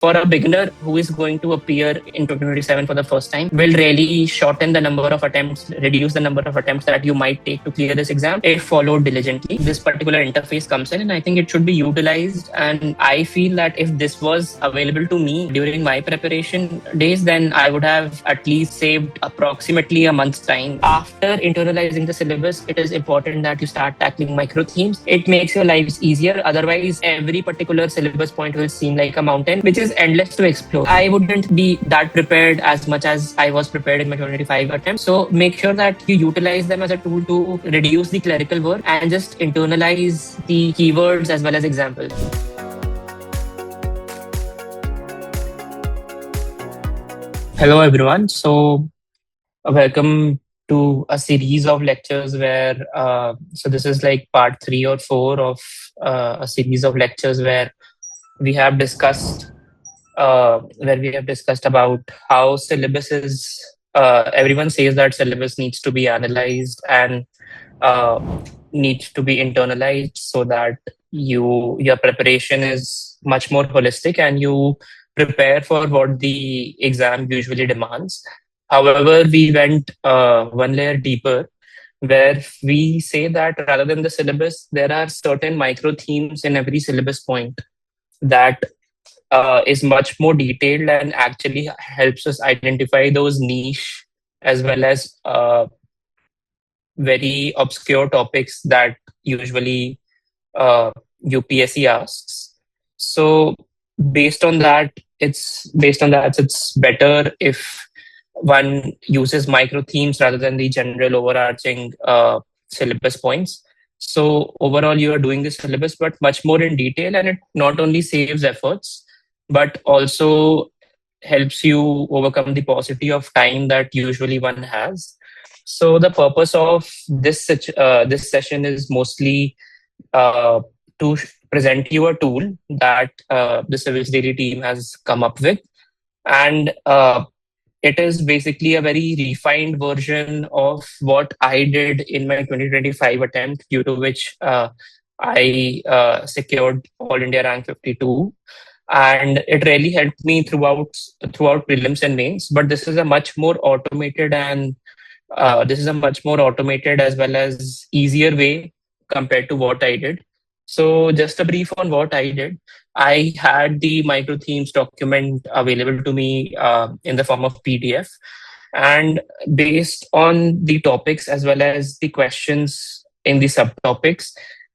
for a beginner who is going to appear in 2027 for the first time, will really shorten the number of attempts, reduce the number of attempts that you might take to clear this exam if followed diligently. This particular interface comes in, and I think it should be utilized. And I feel that if this was available to me during my preparation days, then I would have at least saved approximately a month's time. After internalizing the syllabus, it is important that you start tackling micro themes. It makes your lives easier. Otherwise, every particular syllabus point will seem like a mountain, which is endless to explore. I wouldn't be that prepared as much as I was prepared in my 2025 attempt. So make sure that you utilize them as a tool to reduce the clerical work and just internalize the keywords as well as examples. Hello, everyone. So welcome to a series of lectures where, so this is like part 3 or 4 of a series of lectures where we have discussed about how syllabus is. Everyone says that syllabus needs to be analyzed and needs to be internalized so that your preparation is much more holistic and you prepare for what the exam usually demands. However, we went one layer deeper where we say that rather than the syllabus, there are certain micro themes in every syllabus point that is much more detailed and actually helps us identify those niche as well as very obscure topics that usually UPSC asks. So it's better if one uses micro themes rather than the general overarching syllabus points. So overall, you are doing the syllabus, but much more in detail, and it not only saves efforts, but also helps you overcome the paucity of time that usually one has. So the purpose of this session is mostly to present you a tool that the Civilsdaily team has come up with, and it is basically a very refined version of what I did in my 2025 attempt, due to which I secured All India Rank 52. And it really helped me throughout prelims and mains. But this is a much more automated as well as easier way compared to what I did. So just a brief on what I did. I had the micro themes document available to me in the form of PDF. And based on the topics as well as the questions in the subtopics,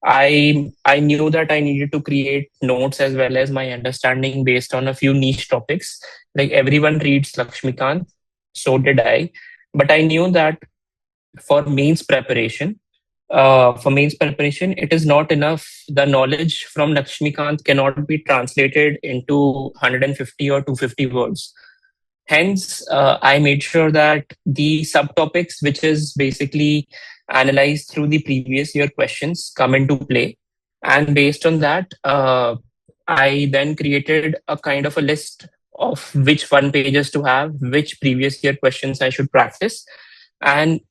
I knew that I needed to create notes as well as my understanding based on a few niche topics. Like everyone reads Lakshmikant, so did I. But I knew that for mains preparation, it is not enough. The knowledge from Lakshmikant cannot be translated into 150 or 250 words. Hence, I made sure that the subtopics, which is basically analyzed through the previous year questions, come into play. And based on that, I then created a kind of a list of which one pages to have, which previous year questions I should practice. And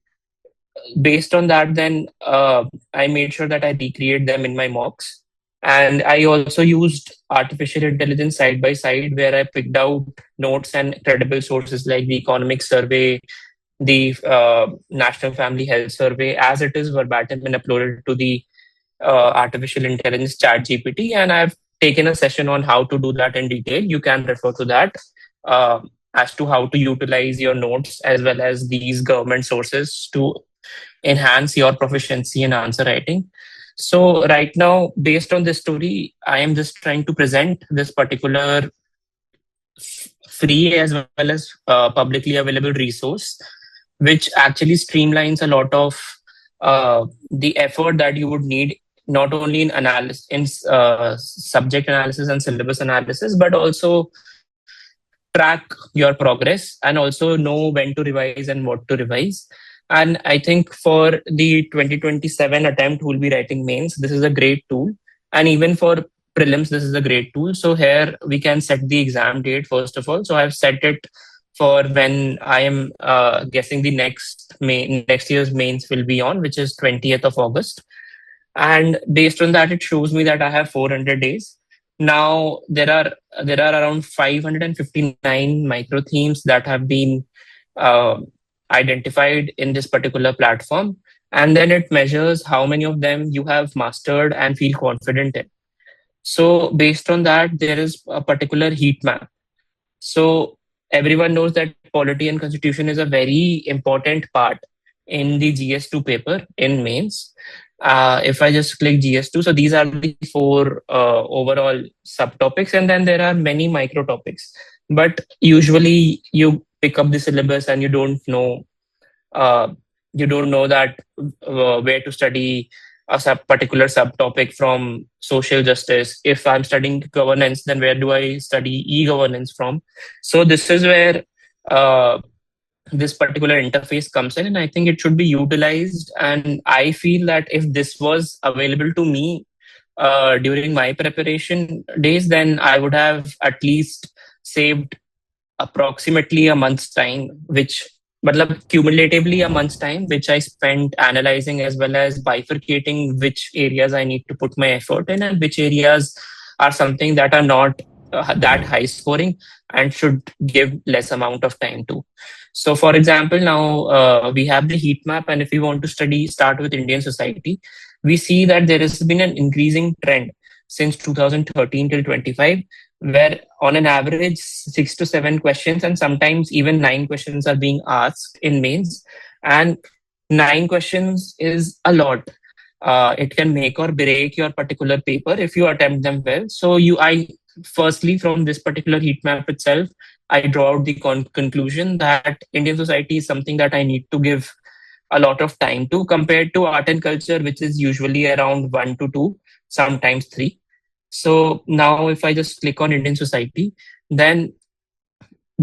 based on that, then I made sure that I recreate them in my mocks. And I also used artificial intelligence side by side, where I picked out notes and credible sources like the Economic Survey, the National Family Health Survey, as it is verbatim and uploaded to the artificial intelligence chat GPT. And I've taken a session on how to do that in detail. You can refer to that as to how to utilize your notes as well as these government sources to enhance your proficiency in answer writing. So right now, based on this story, I am just trying to present this particular free as well as publicly available resource, which actually streamlines a lot of the effort that you would need, not only in analysis, in subject analysis and syllabus analysis, but also track your progress and also know when to revise and what to revise. And I think for the 2027 attempt who will be writing mains, this is a great tool. And even for prelims, this is a great tool. So here we can set the exam date first of all. So I've set it for when I am guessing the next year's mains will be on, which is 20th of August. And based on that, it shows me that I have 400 days. Now there are around 559 micro themes that have been uh, identified in this particular platform, and then it measures how many of them you have mastered and feel confident in. So based on that, there is a particular heat map. So everyone knows that polity and constitution is a very important part in the GS2 paper in mains. If I just click GS2, so these are the four overall subtopics, and then there are many micro topics. But usually you pick up the syllabus and uh, you don't know that where to study a particular subtopic from social justice. If I'm studying governance, then where do I study e-governance from? So this is where uh, this particular interface comes in, and I think it should be utilized. And I feel that if this was available to me during my preparation days, then I would have at least saved approximately a month's time, which cumulatively a month's time, which I spent analyzing as well as bifurcating which areas I need to put my effort in and which areas are something that are not that high scoring and should give less amount of time to. So, for example, now we have the heat map, and if we want to start with Indian society, we see that there has been an increasing trend since 2013 till 25, where on an average 6 to 7 questions and sometimes even 9 questions are being asked in mains. And 9 questions is a lot. It can make or break your particular paper if you attempt them well. So I firstly, from this particular heat map itself, I draw out the conclusion that Indian society is something that I need to give a lot of time to, compared to art and culture, which is usually around 1 to 2, sometimes 3. So now if I just click on Indian society, then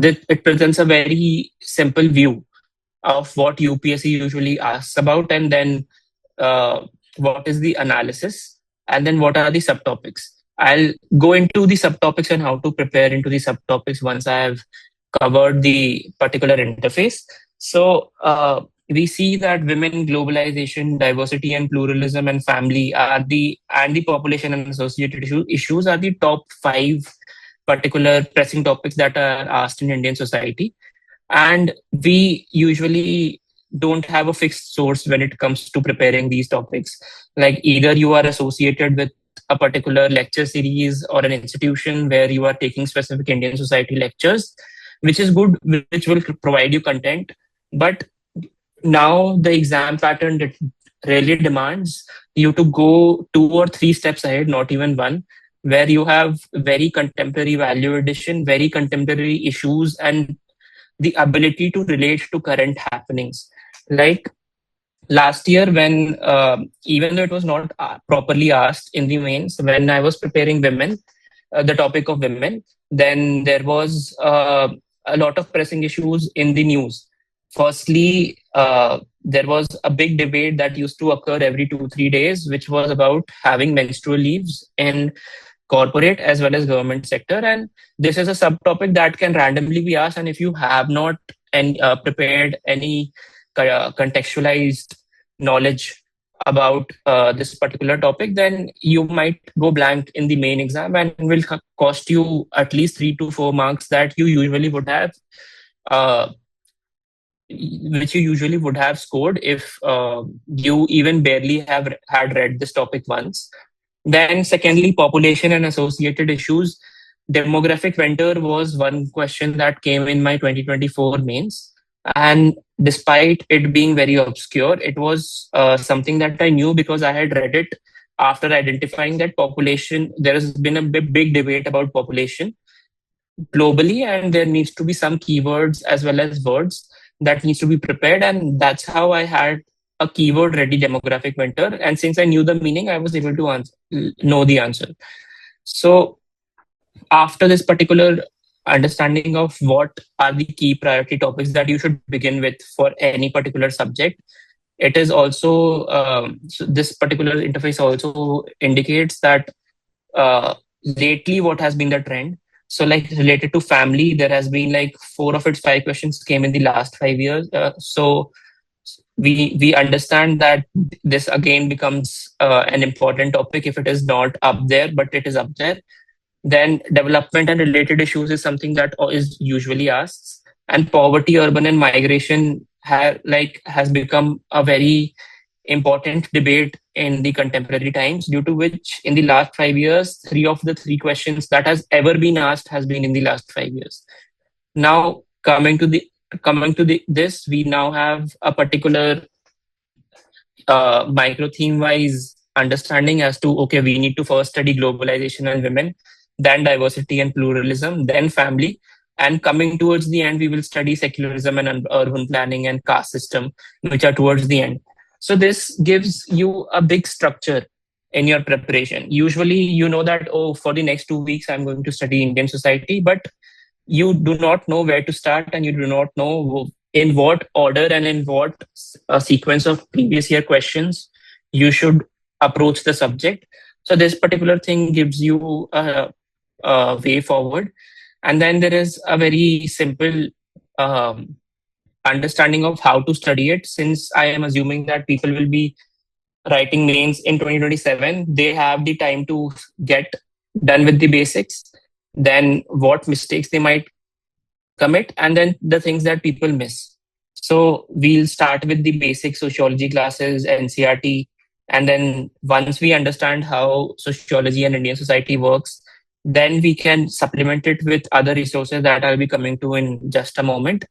it presents a very simple view of what UPSC usually asks about, and then uh, what is the analysis, and then what are the subtopics. I'll go into the subtopics and how to prepare into the subtopics once I have covered the particular interface. So we see that women, globalization, diversity and pluralism, and family are the population and associated issues are the top 5 particular pressing topics that are asked in Indian society. And we usually don't have a fixed source when it comes to preparing these topics. Like either you are associated with a particular lecture series or an institution where you are taking specific Indian society lectures, which is good, which will provide you content. But now the exam pattern that really demands you to go 2 or 3 steps ahead, not even one, where you have very contemporary value addition, very contemporary issues, and the ability to relate to current happenings. Like last year, when even though it was not properly asked in the mains, when I was preparing women, the topic of women, then there was a lot of pressing issues in the news. Firstly, there was a big debate that used to occur every 2 3 days, which was about having menstrual leaves in corporate as well as government sector. And this is a subtopic that can randomly be asked. And if you have not prepared any contextualized knowledge about this particular topic, then you might go blank in the main exam and will cost you at least 3 to 4 marks that you usually would have, uh, which you usually would have scored if you even barely have had read this topic once. Then, secondly, population and associated issues. Demographic winter was one question that came in my 2024 mains. And despite it being very obscure, it was something that I knew because I had read it after identifying that population. There has been a big debate about population globally, and there needs to be some keywords as well as words that needs to be prepared. And that's how I had a keyword ready, demographic winter. And since I knew the meaning, I was able to know the answer. So after this particular understanding of what are the key priority topics that you should begin with for any particular subject, it is also so this particular interface also indicates that lately what has been the trend. So like related to family, there has been like 4 of its 5 questions came in the last 5 years. So we understand that this again becomes an important topic if it is not up there, but it is up there. Then development and related issues is something that is usually asked. And poverty, urban, and migration has become a very important debate in the contemporary times, due to which in the last 5 years, three of the three questions that has ever been asked has been in the last 5 years. Now coming to this, we now have a particular micro theme wise understanding as to, okay, we need to first study globalization and women, then diversity and pluralism, then family, and coming towards the end we will study secularism and urban planning and caste system, which are towards the end. So this gives you a big structure in your preparation. Usually you know that, oh, for the next 2 weeks I'm going to study Indian society, but you do not know where to start, and you do not know in what order and in what sequence of previous year questions you should approach the subject. So this particular thing gives you a way forward. And then there is a very simple um, understanding of how to study it. Since I am assuming that people will be writing mains in 2027, they have the time to get done with the basics, then what mistakes they might commit, and then the things that people miss. So we'll start with the basic sociology classes, NCRT, and then once we understand how sociology and Indian society works, then we can supplement it with other resources that I'll be coming to in just a moment.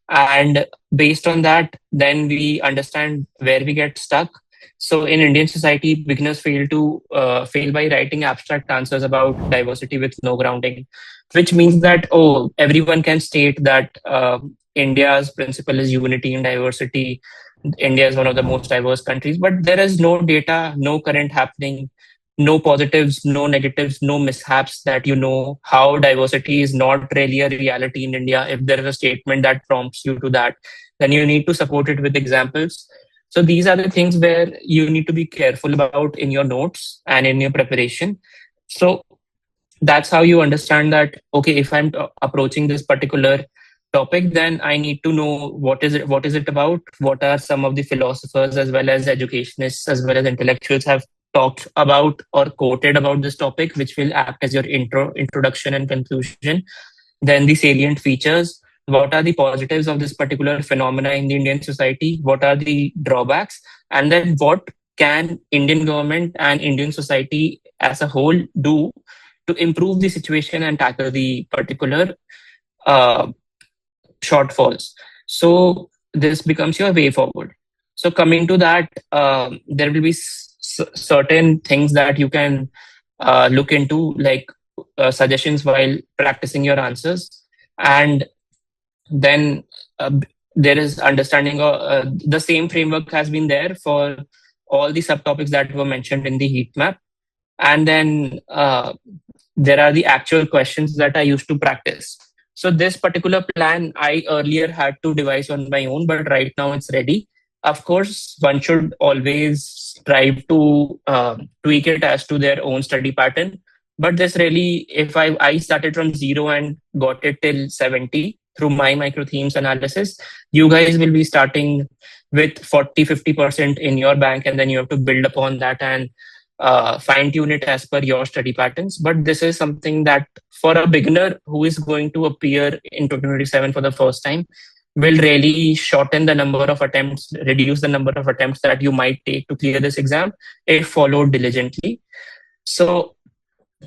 And based on that, then we understand where we get stuck. So in Indian society, beginners fail by writing abstract answers about diversity with no grounding, which means that, oh, everyone can state that India's principle is unity in diversity. India is one of the most diverse countries, but there is no data, no current happening, no positives, no negatives, no mishaps that you know how diversity is not really a reality in India. If there is a statement that prompts you to that, then you need to support it with examples. So these are the things where you need to be careful about in your notes and in your preparation. So that's how you understand that, okay, if I'm approaching this particular topic, then I need to know what is it about, what are some of the philosophers as well as educationists as well as intellectuals have talked about or quoted about this topic, which will act as your introduction and conclusion. Then the salient features, what are the positives of this particular phenomena in the Indian society, what are the drawbacks, and then what can Indian government and Indian society as a whole do to improve the situation and tackle the particular uh, shortfalls. So this becomes your way forward. So coming to that, there will be certain things that you can look into, like suggestions while practicing your answers. And then there is understanding of the same framework has been there for all the subtopics that were mentioned in the heat map. And then there are the actual questions that I used to practice. So this particular plan I earlier had to devise on my own, but right now it's ready. Of course, one should always strive to tweak it as to their own study pattern. But this really, if I started from zero and got it till 70 through my micro themes analysis, you guys will be starting with 40-50% in your bank, and then you have to build upon that and fine tune it as per your study patterns. But this is something that for a beginner who is going to appear in 2027 for the first time will really shorten the number of attempts, reduce the number of attempts that you might take to clear this exam if followed diligently. So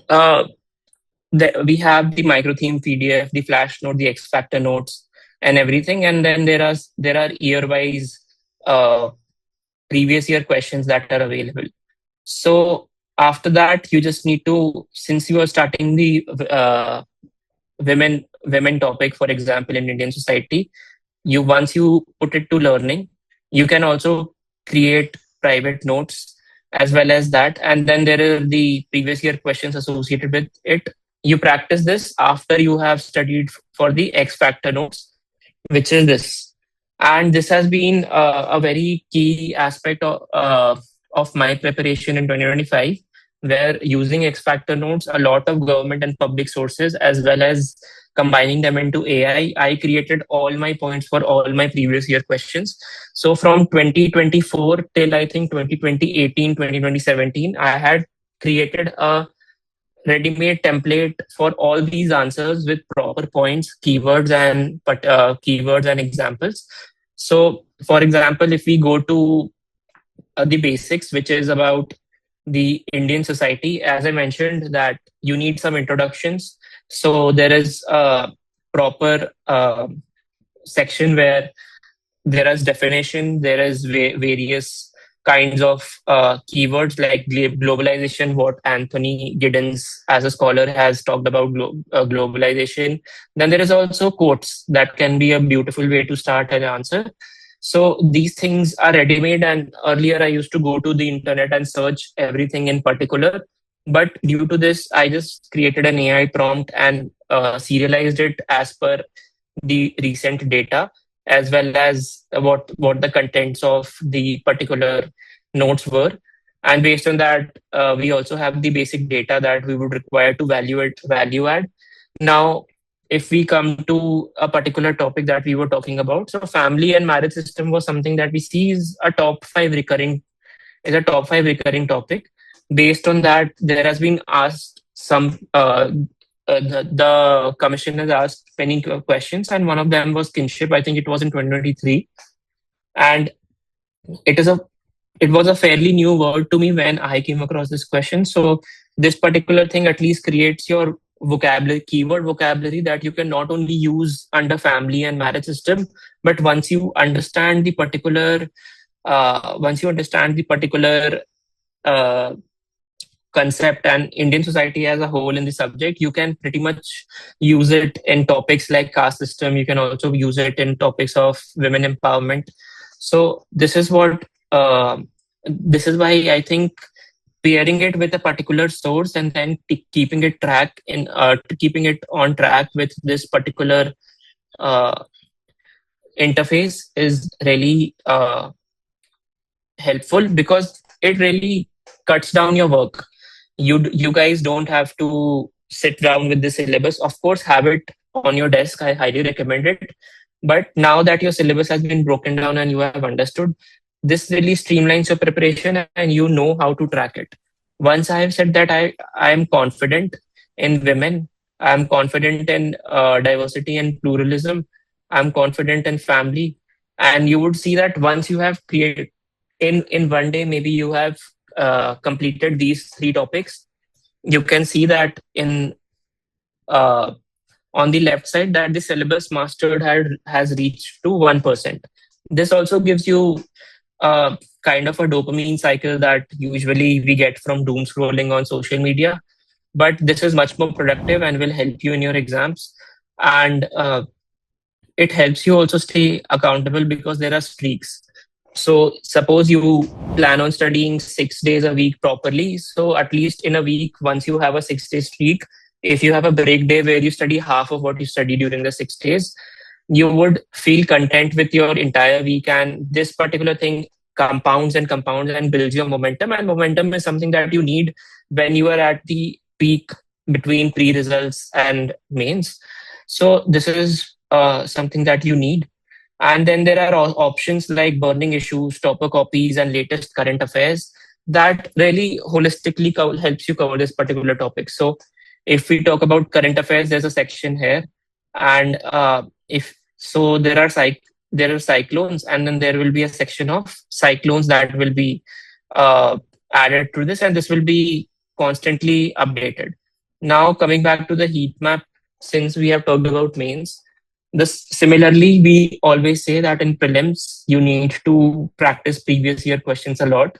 uh, we have the micro theme PDF, the flash note, the X factor notes, and everything. And then there are year wise previous year questions that are available. So after that, you just need to, since you are starting the women topic, for example, in Indian society, you once you put it to learning, you can also create private notes as well as that. And then there are the previous year questions associated with it. You practice this after you have studied for the X factor notes, which is this. And this has been a very key aspect of my preparation in 2025, where using X Factor notes, a lot of government and public sources, as well as combining them into AI, I created all my points for all my previous year questions. So from 2024 till I think 2018, 2017, I had created a ready-made template for all these answers with proper points, keywords and examples. So, for example, if we go to the basics, which is about the Indian society, as I mentioned, that you need some introductions. So there is a proper section where there is definition, there is various kinds of keywords like globalization, what Anthony Giddens as a scholar has talked about globalization. Then there is also quotes that can be a beautiful way to start an answer. So these things are ready made, and earlier I used to go to the internet and search everything in particular, but due to this I just created an AI prompt and serialized it as per the recent data, as well as what the contents of the particular notes were. And based on that, we also have the basic data that we would require to value add. Now, if we come to a particular topic that we were talking about, so family and marriage system was something that we see is a top five recurring topic. Based on that, there has been asked some the commission has asked many questions, and one of them was kinship. I think it was in 2023, and it is a it was a fairly new word to me when I came across this question. So this particular thing at least creates your keyword vocabulary that you can not only use under family and marriage system, but once you understand the particular uh, concept and Indian society as a whole in the subject, you can pretty much use it in topics like caste system. You can also use it in topics of women empowerment. So this is why I think pairing it with a particular source and then keeping it on track with this particular uh, interface is really helpful, because it really cuts down your work. You guys don't have to sit down with the syllabus. Of course, have it on your desk. I highly recommend it. But now that your syllabus has been broken down and you have understood, this really streamlines your preparation and you know how to track it. Once I have said that I am confident in women, I'm confident in diversity and pluralism, I'm confident in family, and you would see that once you have created in one day, maybe you have completed these three topics, you can see that in uh, on the left side that the syllabus mastered has reached to 1%. This also gives you kind of a dopamine cycle that usually we get from doom scrolling on social media, but this is much more productive and will help you in your exams. And it helps you also stay accountable because there are streaks. So suppose you plan on studying 6 days a week properly. So at least in a week, once you have a 6 day streak, if you have a break day where you study half of what you study during the 6 days, you would feel content with your entire week. And this particular thing compounds and builds your momentum. And momentum is something that you need when you are at the peak between pre-results and mains. So this is something that you need. And then there are options like burning issues, topper copies, and latest current affairs that really holistically helps you cover this particular topic. So if we talk about current affairs, there's a section here, and if so, there are cyclones, and then there will be a section of cyclones that will be uh, added to this, and this will be constantly updated. Now coming back to the heat map, since we have talked about mains, similarly, we always say that in prelims, you need to practice previous year questions a lot.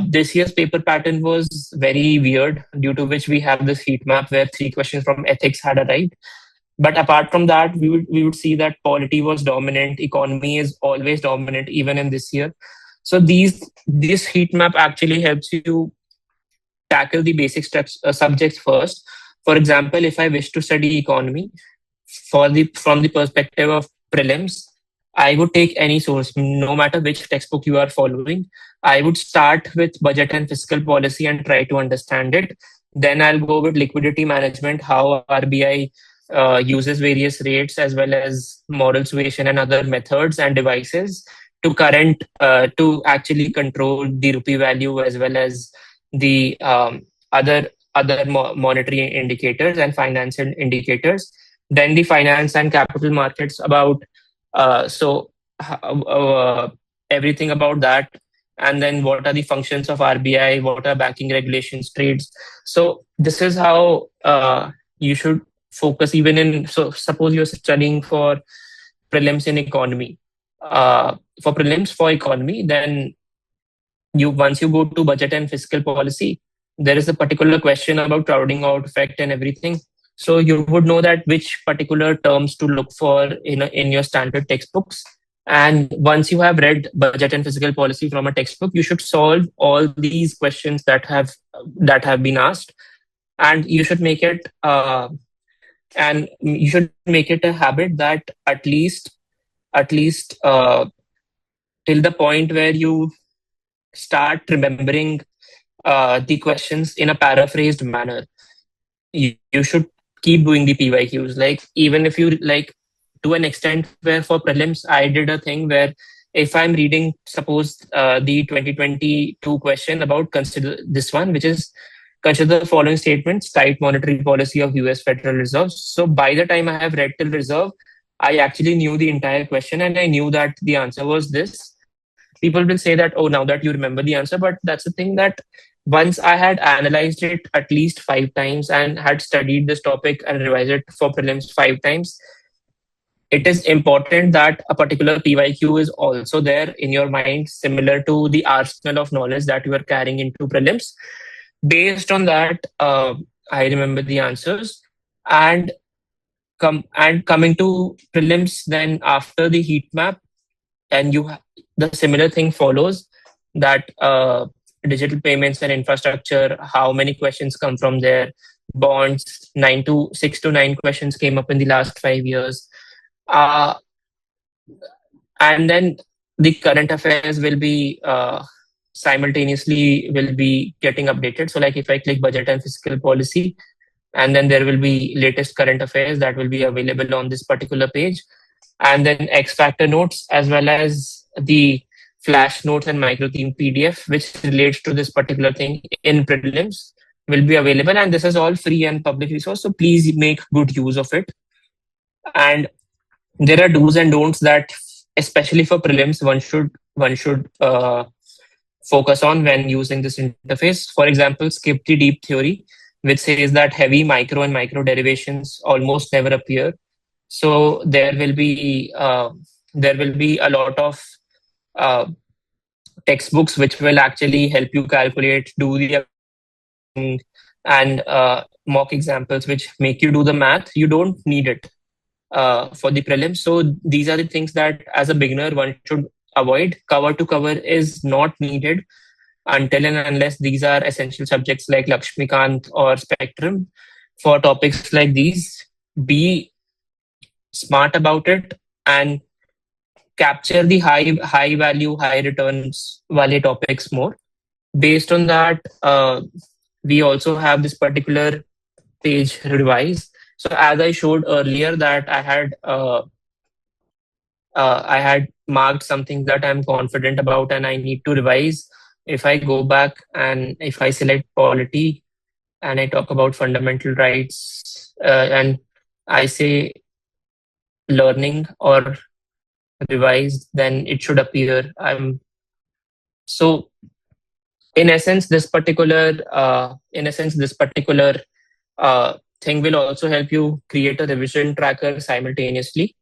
This year's paper pattern was very weird, due to which we have this heat map where three questions from ethics had arrived. But apart from that, we would see that polity was dominant, economy is always dominant, even in this year. So this heat map actually helps you tackle the basic subjects first. For example, if I wish to study economy, from the perspective of prelims, I would take any source, no matter which textbook you are following. I would start with budget and fiscal policy and try to understand it. Then I'll go with liquidity management, how RBI uses various rates as well as moral suasion and other methods and devices to actually control the rupee value, as well as the other other monetary indicators and financial indicators. Then the finance and capital markets about so everything about that. And then what are the functions of RBI? What are banking regulations, trades? So this is how you should focus even in. So suppose you're studying for prelims in economy. For prelims for economy, then you once you go to budget and fiscal policy, there is a particular question about crowding out effect and everything. So you would know that which particular terms to look for in your standard textbooks. And once you have read budget and fiscal policy from a textbook, you should solve all these questions that have been asked, and you should make it a habit that at least till the point where you start remembering the questions in a paraphrased manner. You should keep doing the PYQs. Like even if you like to an extent where for prelims, I did a thing where if I'm reading, suppose the 2022 question about consider this one, which is consider the following statements, tight monetary policy of US Federal Reserve. So by the time I have read till reserve, I actually knew the entire question and I knew that the answer was this. People will say that, oh, now that you remember the answer, but that's the thing that once I had analyzed it at least 5 times and had studied this topic and revised it for prelims 5 times, it is important that a particular PYQ is also there in your mind, similar to the arsenal of knowledge that you are carrying into prelims. Based on that, I remember the answers. And coming to prelims, then after the heat map, and the similar thing follows that digital payments and infrastructure, how many questions come from there, bonds, 6 to 9 questions came up in the last 5 years. And then the current affairs will be simultaneously will be getting updated. So like if I click budget and fiscal policy, and then there will be latest current affairs that will be available on this particular page. And then X Factor notes, as well as the flash notes and microtheme PDF, which relates to this particular thing in prelims, will be available. And this is all free and public resource. So please make good use of it. And there are do's and don'ts that, especially for prelims, one should focus on when using this interface. For example, skip the deep theory, which says that heavy micro and micro derivations almost never appear. So there will be a lot of textbooks which will actually help you calculate, do the and mock examples which make you do the math. You don't need it for the prelims. So these are the things that as a beginner one should avoid. Cover to cover is not needed until and unless these are essential subjects like Lakshmikant or Spectrum. For topics like these, be smart about it and capture the high value, high returns value topics more. Based on that, we also have this particular page revise. So as I showed earlier that I had marked something that I'm confident about and I need to revise. If I go back and if I select polity and I talk about fundamental rights and I say learning or revised, then it should appear. So in essence, this particular thing will also help you create a revision tracker simultaneously.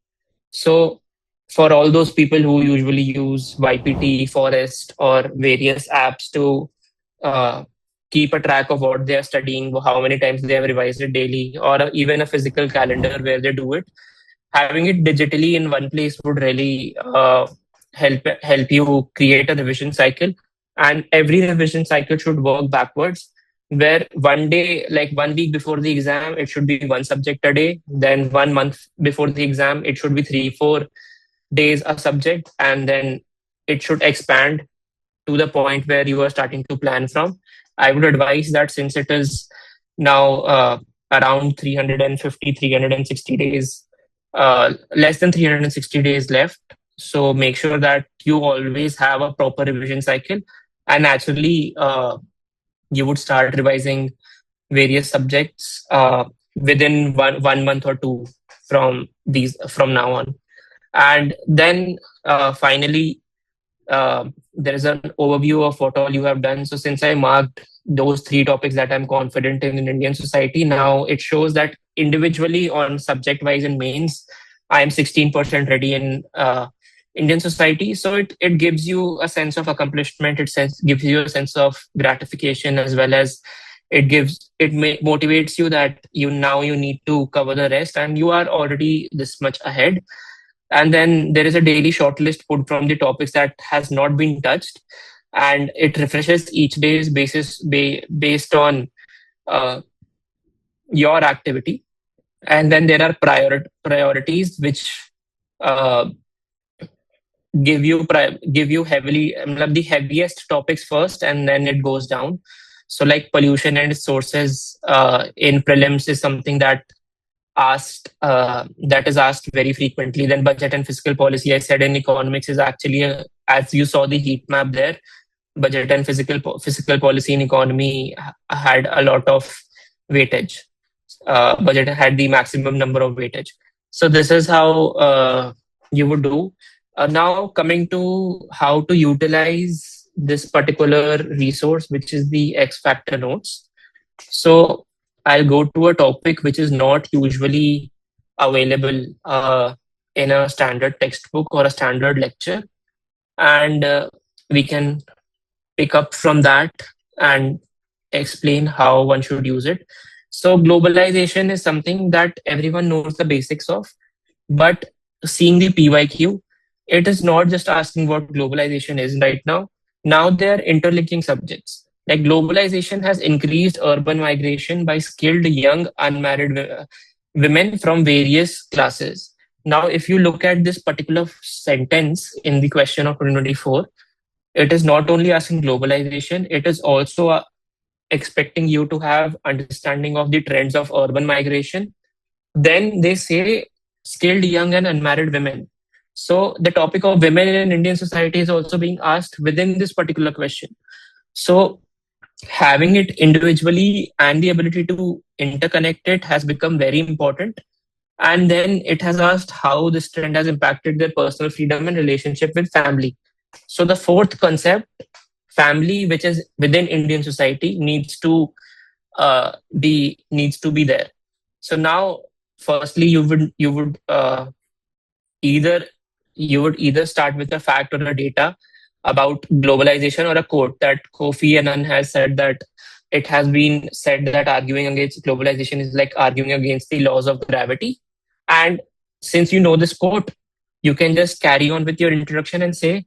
So for all those people who usually use YPT, Forest, or various apps to keep a track of what they are studying, how many times they have revised it daily, or even a physical calendar where they do it, having it digitally in one place would really help you create a revision cycle. And every revision cycle should work backwards, where one day, like 1 week before the exam, it should be one subject a day. Then 1 month before the exam, it should be 3-4 days a subject. And then it should expand to the point where you are starting to plan from. I would advise that since it is now around 360 days, less than 360 days left. So make sure that you always have a proper revision cycle. And naturally, you would start revising various subjects within one month or two from now on. And then finally, there is an overview of what all you have done. So since I marked those three topics that I'm confident in Indian society, now it shows that individually on subject wise in mains, I am 16% ready in Indian society. So it gives you a sense of accomplishment. Gives you a sense of gratification, as well as motivates you that you need to cover the rest, and you are already this much ahead. And then there is a daily shortlist put from the topics that has not been touched, and it refreshes each day's based on uh, your activity. And then there are priorities which uh, give you heavily the heaviest topics first, and then it goes down. So like pollution and sources in prelims is something that is asked very frequently. Then budget and fiscal policy, I said in economics, is actually as you saw the heat map there, budget and fiscal policy in economy had a lot of weightage. Budget had the maximum number of weightage. So this is how you would do. Now coming to how to utilize this particular resource, which is the X Factor notes. So I'll go to a topic which is not usually available in a standard textbook or a standard lecture, and we can pick up from that and explain how one should use it. So globalization is something that everyone knows the basics of, but seeing the PYQ, it is not just asking what globalization is right now. Now they are interlinking subjects. Like globalization has increased urban migration by skilled young unmarried women from various classes. Now, if you look at this particular sentence in the question of 2024, it is not only asking globalization, it is also expecting you to have understanding of the trends of urban migration. Then they say skilled young and unmarried women. So the topic of women in Indian society is also being asked within this particular question. So having it individually and the ability to interconnect it has become very important. And then it has asked how this trend has impacted their personal freedom and relationship with family. So the fourth concept, family, which is within Indian society, needs to be there. So now, firstly, either you would either start with a fact or a data about globalization, or a quote that Kofi Annan has said, that it has been said that arguing against globalization is like arguing against the laws of gravity. And since you know this quote, you can just carry on with your introduction and say,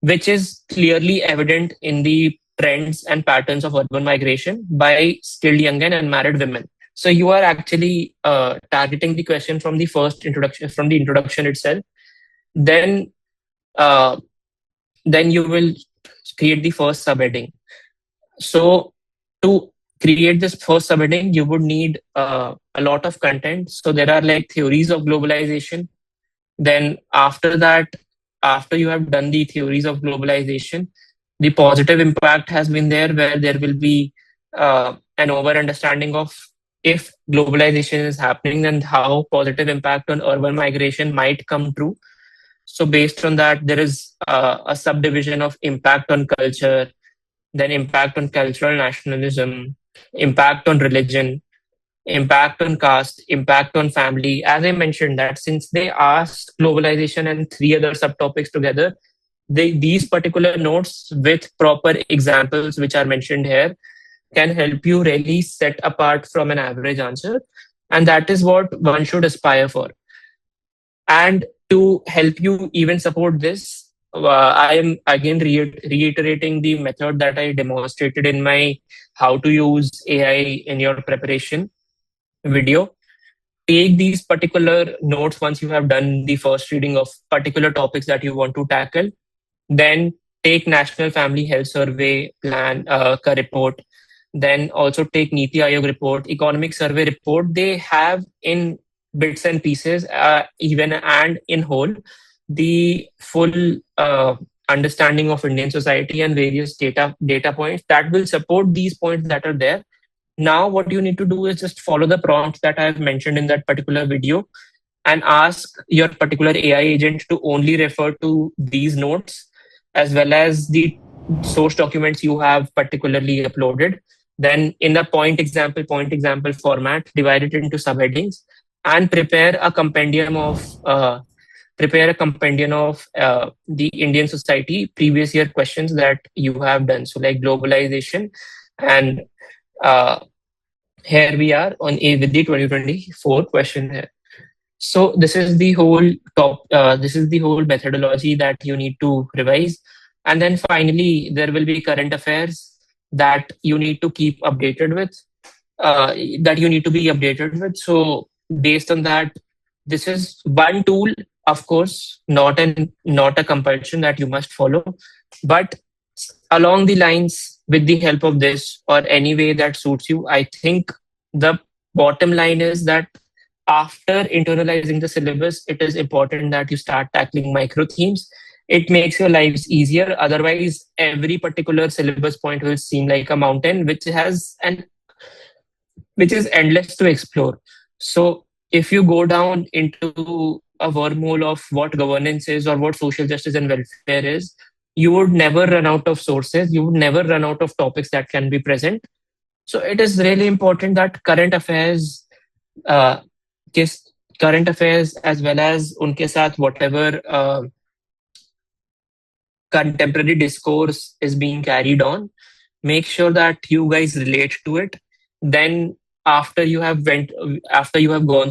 which is clearly evident in the trends and patterns of urban migration by skilled young and unmarried women. So you are actually targeting the question from the introduction itself. Then uh, then you will create the first subheading. So to create this first subheading, you would need a lot of content. So there are like theories of globalization. Then after that, after you have done the theories of globalization, the positive impact has been there, where there will be an over understanding of if globalization is happening, then how positive impact on urban migration might come true. So based on that, there is a subdivision of impact on culture, then impact on cultural nationalism, impact on religion, impact on caste, impact on family. As I mentioned, that since they asked globalization and three other subtopics together, these particular notes with proper examples, which are mentioned here, can help you really set apart from an average answer. And that is what one should aspire for. And to help you even support this, I am again reiterating the method that I demonstrated in my how to use AI in your preparation video. Take these particular notes once you have done the first reading of particular topics that you want to tackle. Then take National Family Health Survey plan ka report. Then also take Niti Aayog report, economic survey report. They have in bits and pieces, even and in whole, the full understanding of Indian society and various data points that will support these points that are there. Now what you need to do is just follow the prompts that I have mentioned in that particular video and ask your particular AI agent to only refer to these notes as well as the source documents you have particularly uploaded. Then in the point example format, divide it into subheadings and prepare a compendium of the Indian society previous year questions that you have done. So like globalization, and uh, here we are on a with the 2024 question here. So this is the whole this is the whole methodology that you need to revise. And then finally, there will be current affairs that you need to keep updated with, that you need to be updated with. So based on that, this is one tool, of course, not a compulsion that you must follow, but along the lines with the help of this or any way that suits you, I think the bottom line is that after internalizing the syllabus, it is important that you start tackling micro themes. It makes your lives easier. Otherwise, every particular syllabus point will seem like a mountain, which is endless to explore. So if you go down into a wormhole of what governance is or what social justice and welfare is, you would never run out of sources. You would never run out of topics that can be present. So it is really important that uh, किस current affairs as well as उनके साथ whatever contemporary discourse is being carried on, make sure that you guys relate to it. Then after you have gone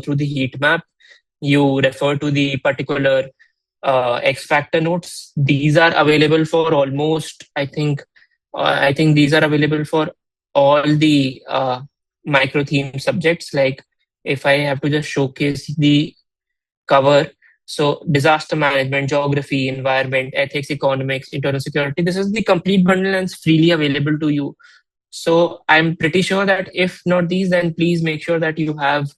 through the heat map, you refer to the particular X factor notes. These are available for almost, I think these are available for all the micro theme subjects. Like if I have to just showcase the cover, so disaster management, geography, environment, ethics, economics, internal security, this is the complete bundle and it's freely available to you. So I'm pretty sure that if not these, then please make sure that you have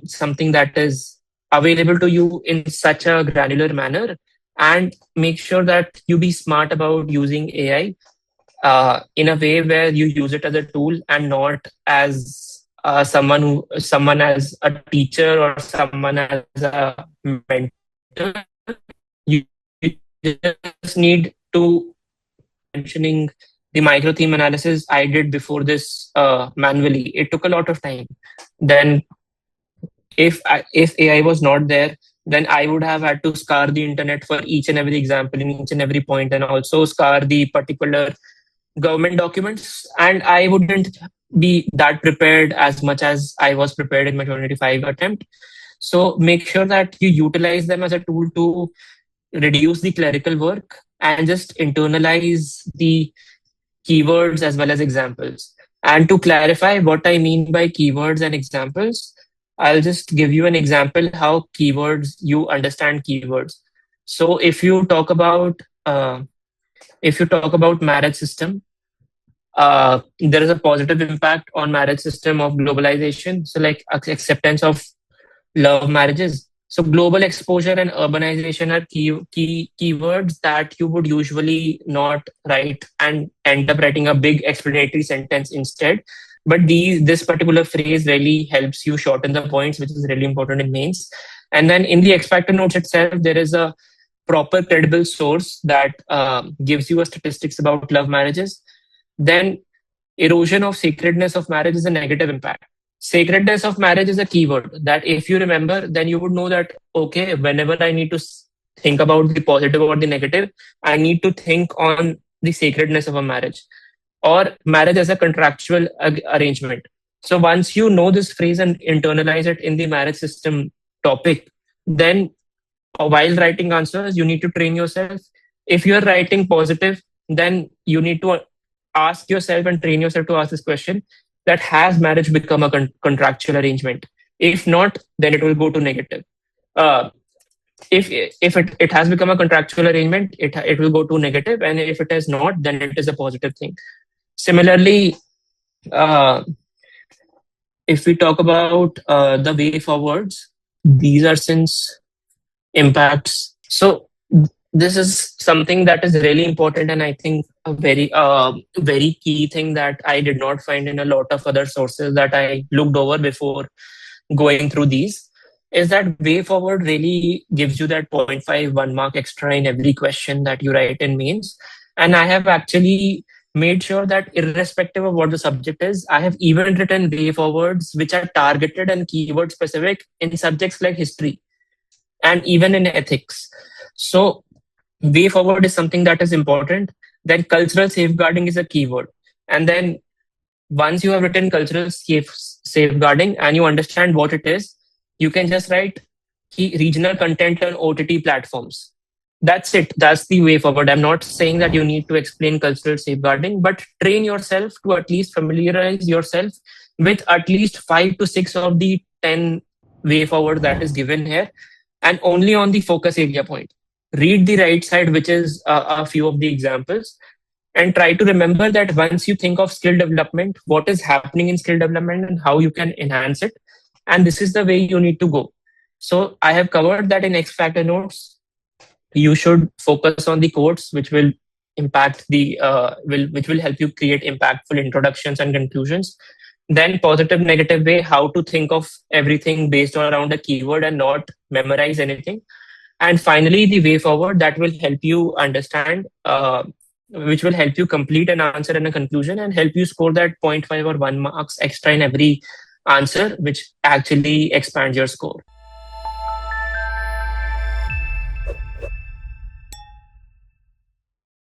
something that is available to you in such a granular manner, and make sure that you be smart about using AI in a way where you use it as a tool and not as someone as a teacher or someone as a mentor. You just need to mentioning the micro theme analysis I did before this manually. It took a lot of time. Then if AI was not there, then I would have had to scour the internet for each and every example in each and every point, and also scour the particular government documents, and I wouldn't be that prepared as much as I was prepared in my 2025 attempt. So make sure that you utilize them as a tool to reduce the clerical work and just internalize the keywords as well as examples. And to clarify what I mean by keywords and examples, I'll just give you an example how keywords, you understand keywords. So if you talk about marriage system, there is a positive impact on marriage system of globalization. So like acceptance of love marriages. So global exposure and urbanization are keywords that you would usually not write and end up writing a big explanatory sentence instead. But this particular phrase really helps you shorten the points, which is really important in mains. And then in the X factor notes itself, there is a proper credible source that gives you a statistics about love marriages. Then erosion of sacredness of marriage is a negative impact. Sacredness of marriage is a keyword that if you remember, then you would know that, okay, whenever I need to think about the positive or the negative, I need to think on the sacredness of a marriage or marriage as a contractual arrangement. So once you know this phrase and internalize it in the marriage system topic, then while writing answers, you need to train yourself. If you're writing positive, then you need to ask yourself and train yourself to ask this question: that has marriage become a contractual arrangement? If not, then it will go to negative. Uh, if it has become a contractual arrangement, it will go to negative, and if it has not, then it is a positive thing. Similarly, uh, if we talk about the way forwards, these are since impacts. So This is something that is really important, and I think a very key thing that I did not find in a lot of other sources that I looked over before going through these, is that way forward really gives you that 0.5 1 mark extra in every question that you write in mains. And I have actually made sure that irrespective of what the subject is, I have even written way forwards which are targeted and keyword specific in subjects like history and even in ethics. So way forward is something that is important. Then cultural safeguarding is a keyword. And then once you have written cultural safeguarding and you understand what it is, you can just write key regional content on OTT platforms. That's it. That's the way forward. I'm not saying that you need to explain cultural safeguarding, but train yourself to at least familiarize yourself with at least 5 to 6 of the 10 way forward that is given here, and only on the focus area point. Read the right side, which is a few of the examples, and try to remember that once you think of skill development, what is happening in skill development and how you can enhance it. And this is the way you need to go. So I have covered that in X Factor notes. You should focus on the quotes, which will impact the which will help you create impactful introductions and conclusions. Then positive negative way, how to think of everything based around a keyword and not memorize anything. And finally, the way forward that will help you understand, which will help you complete an answer and a conclusion and help you score that 0.5 or 1 marks extra in every answer, which actually expands your score.